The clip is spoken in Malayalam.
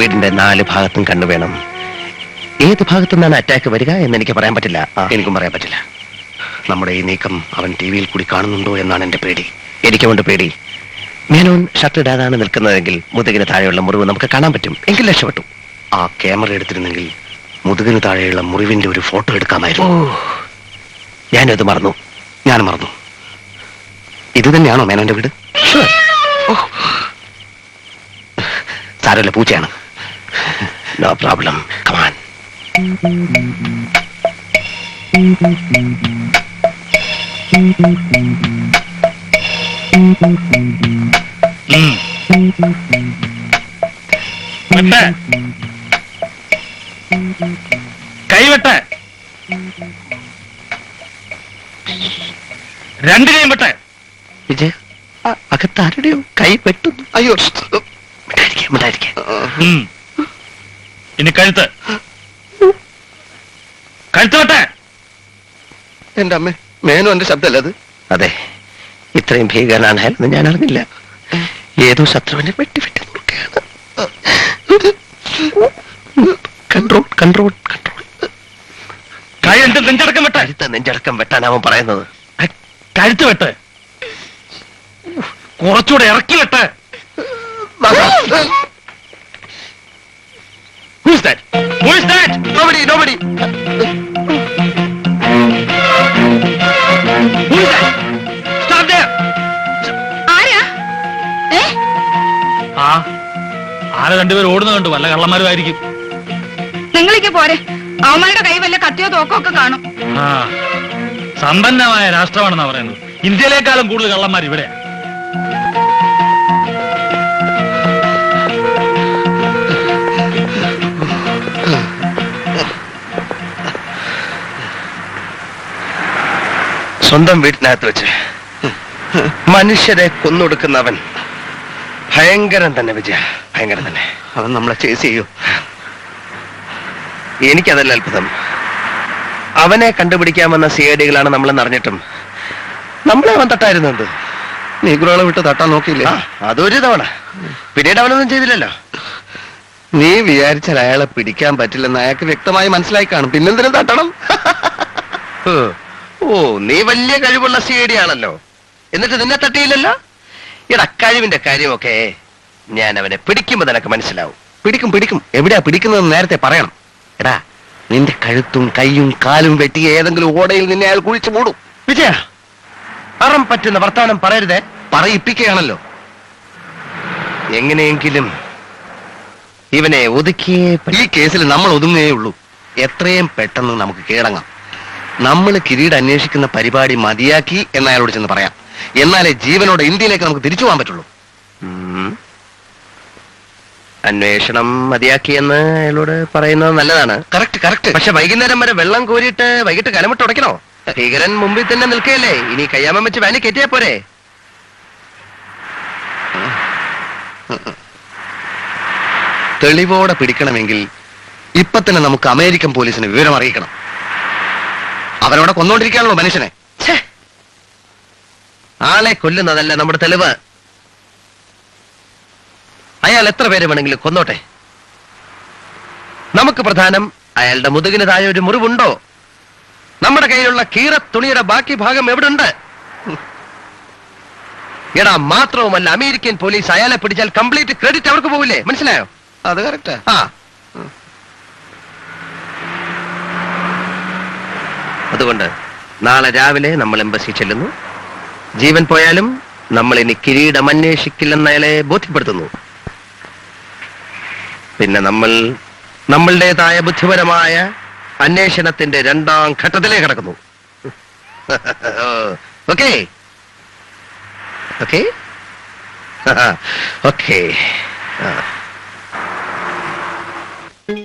വീടിന്റെ 4 ഭാഗത്തും കണ്ണു വേണം. ഏത് ഭാഗത്തു നിന്നാണ് അറ്റാക്ക് വരിക എന്ന് എനിക്ക് പറയാൻ പറ്റില്ല. എനിക്കും പറയാൻ പറ്റില്ല. നമ്മുടെ ഈ നീക്കം അവൻ ടിവിയിൽ കൂടി കാണുന്നുണ്ടോ എന്നാണ് എന്റെ പേടി. എനിക്കുമുണ്ട് പേടി. മേനോൻ ഷർട്ട് ഇടാതാണ് നിൽക്കുന്നതെങ്കിൽ മുതുകിന് താഴെയുള്ള മുറിവ് നമുക്ക് കാണാൻ പറ്റും. എങ്കിൽ രക്ഷപ്പെട്ടു. ആ ക്യാമറ എടുത്തിരുന്നെങ്കിൽ മുതുകിന് താഴെയുള്ള മുറിവിന്റെ ഒരു ഫോട്ടോ എടുക്കാമായിരുന്നു. ഞാനത് മറന്നു. ഞാൻ മറന്നു. ഇത് തന്നെയാണോ മേനോന്റെ വീട്? സാരല്ല, പൂച്ചയാണ്. No problem. കമാൻ. കൈവെട്ട രണ്ടിനെയും വെട്ട. വിജയ, അകത്ത് ആരുടെയോ കൈ വെട്ടുന്നു. അയ്യോ, ഇനി കഴുത്ത് കഴുത്ത് വെട്ട. എന്റെ അമ്മ, മേനോ എന്റെ ശബ്ദമല്ല അത്? അതെ, ഇത്രയും ഭീകരനാണെന്ന് ഞാൻ അറിഞ്ഞില്ല. ഏതോ ശത്രുവിനെ വെട്ടി വെട്ടി നോക്കുകയാണ്. Control control control. കഴുത്ത് നെഞ്ചടക്കം വെട്ട. കഴുത്ത് നെഞ്ചടക്കം വെട്ടാനാവൻ പറയുന്നത്. കഴുത്ത് വെട്ട്. കുറച്ചുകൂടെ ഇറക്കി വെട്ട്. Who is that? Who is that? Nobody, nobody. Who is that? Stop there. ആരാ? ആരെ രണ്ടുപേർ ഓടുന്ന കണ്ടു. വല്ല കള്ളന്മാരുമായിരിക്കും. നിങ്ങളിക്ക് പോരെ. അവന്മാരുടെ കൈ വല്ല കത്തിയോ തോക്കോ ഒക്കെ കാണും. സമ്പന്നമായ രാഷ്ട്രമാണെന്നാ പറയുന്നത്. ഇന്ത്യയിലേക്കാളും കൂടുതൽ കള്ളന്മാർ ഇവിടെ. സ്വന്തം വീട്ടിനകത്ത് വെച്ച് മനുഷ്യരെ കൊന്നൊടുക്കുന്നവൻ ഭയങ്കരൻ തന്നെ വിജയ, ഭയങ്കരൻ തന്നെ. അവൻ നമ്മളെ ചേസ് ചെയ്യൂ. എനിക്കതല്ല അത്ഭുതം. അവനെ കണ്ടുപിടിക്കാമെന്ന സിഐഡികളാണ് നമ്മളെന്ന് അറിഞ്ഞിട്ടും നമ്മളെ അവൻ തട്ടായിരുന്നുണ്ട്. നീഗ്രോളെ വിട്ട് തട്ടാൻ നോക്കിയില്ലേ? അതൊരു തവണ. പിന്നീട് അവനൊന്നും ചെയ്തില്ലല്ലോ. നീ വിചാരിച്ചാൽ അയാളെ പിടിക്കാൻ പറ്റില്ലെന്ന് അയാൾക്ക് വ്യക്തമായി മനസ്സിലായി കാണും. പിന്നെന്തിനും തട്ടണം? ഓ, നീ വലിയ കഴിവുള്ള സിഐഡി ആണല്ലോ. എന്നിട്ട് നിന്നെ തട്ടിയില്ലല്ലോ. എടാ, കഴിവിന്റെ കാര്യമൊക്കെ ഞാൻ അവനെ പിടിക്കുമ്പോ നിനക്ക് മനസ്സിലാവും. പിടിക്കും പിടിക്കും. എവിടെയാ പിടിക്കുന്നതെന്ന് നേരത്തെ പറയണം. എടാ, നിന്റെ കഴുത്തും കൈയും കാലും വെട്ടി ഏതെങ്കിലും ഓടയിൽ നിന്നെ അയാൾ കുഴിച്ചു മൂടും. വിജയ, അറം പറ്റുന്ന വർത്താനം പറയരുതേ. പറയിപ്പിക്കുകയാണല്ലോ. എങ്ങനെയെങ്കിലും ഇവനെ ഒതുക്കിയേ. ഈ കേസിൽ നമ്മൾ ഒതുങ്ങേ ഉള്ളൂ. എത്രയും പെട്ടെന്ന് നമുക്ക് കീഴടങ്ങാം. നമ്മൾ കിരീട് അന്വേഷിക്കുന്ന പരിപാടി മതിയാക്കി എന്ന് അയാളോട് ചെന്ന് പറയാം. എന്നാലേ ജീവനോടെ ഇന്ത്യയിലേക്ക് നമുക്ക് തിരിച്ചു പോകാൻ പറ്റുള്ളൂ. അന്വേഷണം മതിയാക്കിയെന്ന് അയാളോട് പറയുന്നത് നല്ലതാണ്. Correct correct. പക്ഷെ വൈകുന്നേരം വരെ വെള്ളം കോരിയിട്ട് വൈകിട്ട് കലമിട്ട് ഉടയ്ക്കണോ? ഭീകരൻ മുമ്പിൽ തന്നെ നിൽക്കുകയല്ലേ. ഇനി കയ്യാമം വെച്ച് വാനി കയറ്റിയാ പോരെ? തെളിവോടെ പിടിക്കണമെങ്കിൽ ഇപ്പൊ തന്നെ നമുക്ക് അമേരിക്കൻ പോലീസിന് വിവരം അറിയിക്കണം. അവനോടെ കൊന്നോണ്ടിരിക്കുകയാണല്ലോ മനുഷ്യനെ. ആളെ കൊല്ലുന്നതല്ല നമ്മുടെ തെളിവ്. അയാൾ എത്ര പേര് വേണമെങ്കിലും കൊന്നോട്ടെ. നമുക്ക് പ്രധാനം അയാളുടെ മുതുകിന് താഴെ ഒരു മുറിവുണ്ടോ, നമ്മുടെ കയ്യിലുള്ള കീറ തുണിയുടെ ബാക്കി ഭാഗം എവിടുണ്ട്. എടാ, മാത്രവുമല്ല, അമേരിക്കൻ പോലീസ് അയാളെ പിടിച്ചാൽ കംപ്ലീറ്റ് ക്രെഡിറ്റ് അവർക്ക് പോവില്ലേ? മനസ്സിലായോ? അത് കറക്റ്റാ. അതുകൊണ്ട് നാളെ രാവിലെ നമ്മൾ എംബസി ചെല്ലുന്നു. ജീവൻ പോയാലും നമ്മൾ ഇനി കിരീടം അന്വേഷിക്കില്ലെന്ന് അയാളെ ബോധ്യപ്പെടുത്തുന്നു. പിന്നെ നമ്മൾ നമ്മളുടേതായ ബുദ്ധിപരമായ അന്വേഷണത്തിന്റെ 2ാം ഘട്ടത്തിലേക്ക് കടക്കുന്നു. Okay okay okay.